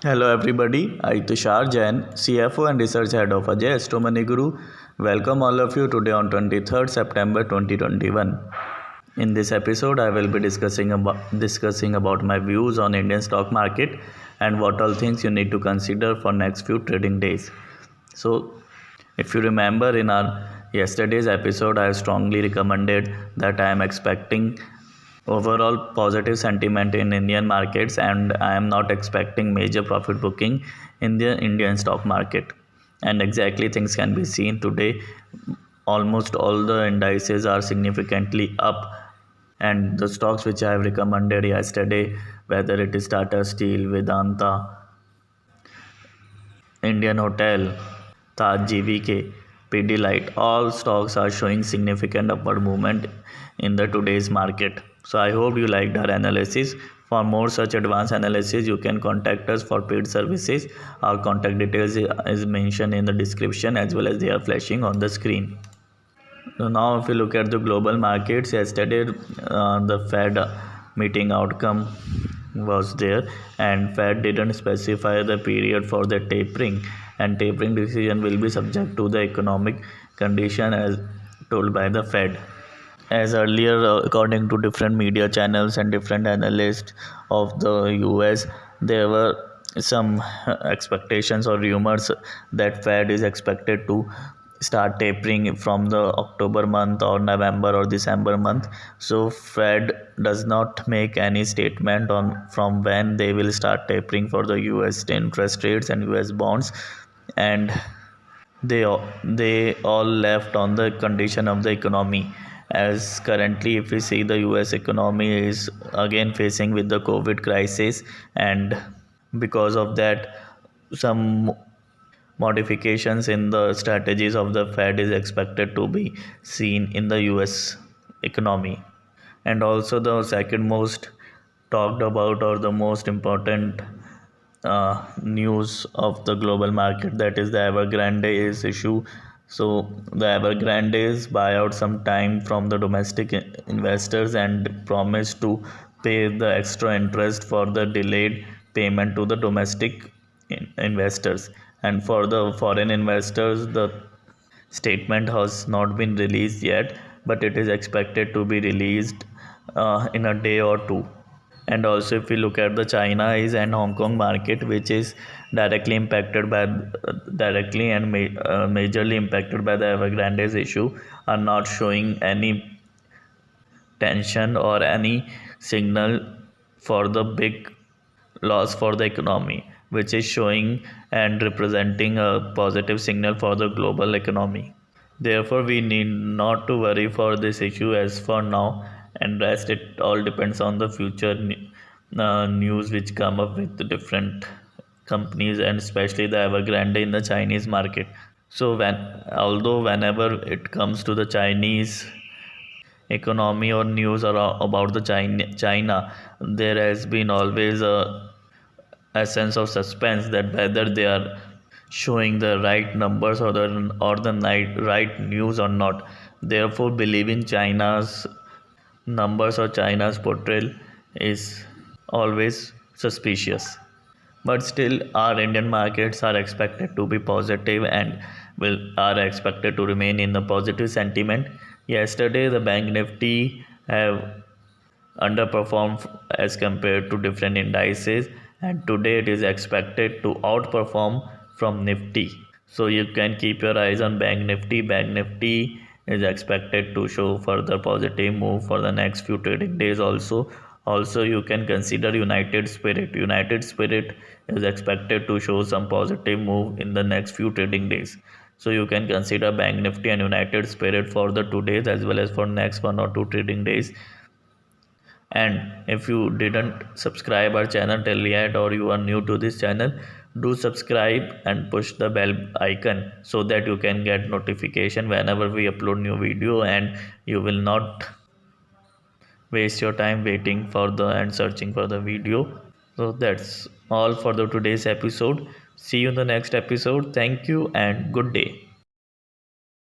Hello everybody, I Tushar Jain, CFO and Research Head of Ajay Astro Money Guru. Welcome all of you today on 23rd September 2021. In this episode, I will be discussing about my views on Indian stock market and what all things you need to consider for next few trading days. So, if you remember in our yesterday's episode, I strongly recommended that I am expecting overall positive sentiment in Indian markets and I am not expecting major profit booking in the Indian stock market. And exactly things can be seen today. Almost all the indices are significantly up, and the stocks which I have recommended yesterday, whether it is Tata Steel, Vedanta, Indian Hotel, Taj GVK, Pidilite, all stocks are showing significant upward movement in the today's market. So I hope you liked our analysis. For more such advanced analysis, you can contact us for paid services. Our contact details is mentioned in the description as well as they are flashing on the screen. So now if you look at the global markets, yesterday the Fed meeting outcome was there, and Fed didn't specify the period for the tapering, and tapering decision will be subject to the economic condition as told by the Fed. As earlier, according to different media channels and different analysts of the US, there were some expectations or rumors that Fed is expected to start tapering from the October month or November or December month. So Fed does not make any statement on from when they will start tapering for the US interest rates and US bonds, and they all left on the condition of the economy. As currently if we see, the US economy is again facing with the COVID crisis, and because of that some modifications in the strategies of the Fed is expected to be seen in the US economy. And also the second most talked about or the most important news of the global market, that is the Evergrande's issue. So the Evergrande's buy out some time from the domestic investors and promise to pay the extra interest for the delayed payment to the domestic investors. And for the foreign investors, the statement has not been released yet, but it is expected to be released in a day or two. And also if we look at the Chinese and Hong Kong market, which is directly impacted by majorly impacted by the Evergrande's issue, are not showing any tension or any signal for the big loss for the economy, which is showing and representing a positive signal for the global economy. Therefore, we need not to worry for this issue as for now, and rest it all depends on the future news which come up with the different companies and especially the Evergrande in the Chinese market. So whenever it comes to the Chinese economy or news about the China, there has been always a sense of suspense that whether they are showing the right numbers or the right news or not. Therefore, believing China's numbers or China's portrayal is always suspicious. But still, our Indian markets are expected to be positive and will are expected to remain in the positive sentiment. Yesterday, the Bank Nifty have underperformed as compared to different indices, and today it is expected to outperform from Nifty. So you can keep your eyes on Bank Nifty is expected to show further positive move for the next few trading days. Also you can consider United Spirit is expected to show some positive move in the next few trading days. So you can consider Bank Nifty and United Spirit for the 2 days as well as for next 1 or 2 trading days. And if you didn't subscribe our channel till yet or you are new to this channel, do subscribe and push the bell icon so that you can get notification whenever we upload new video, and you will not waste your time waiting for the and searching for the video. So that's all for the today's episode. See you in the next episode. Thank you and good day.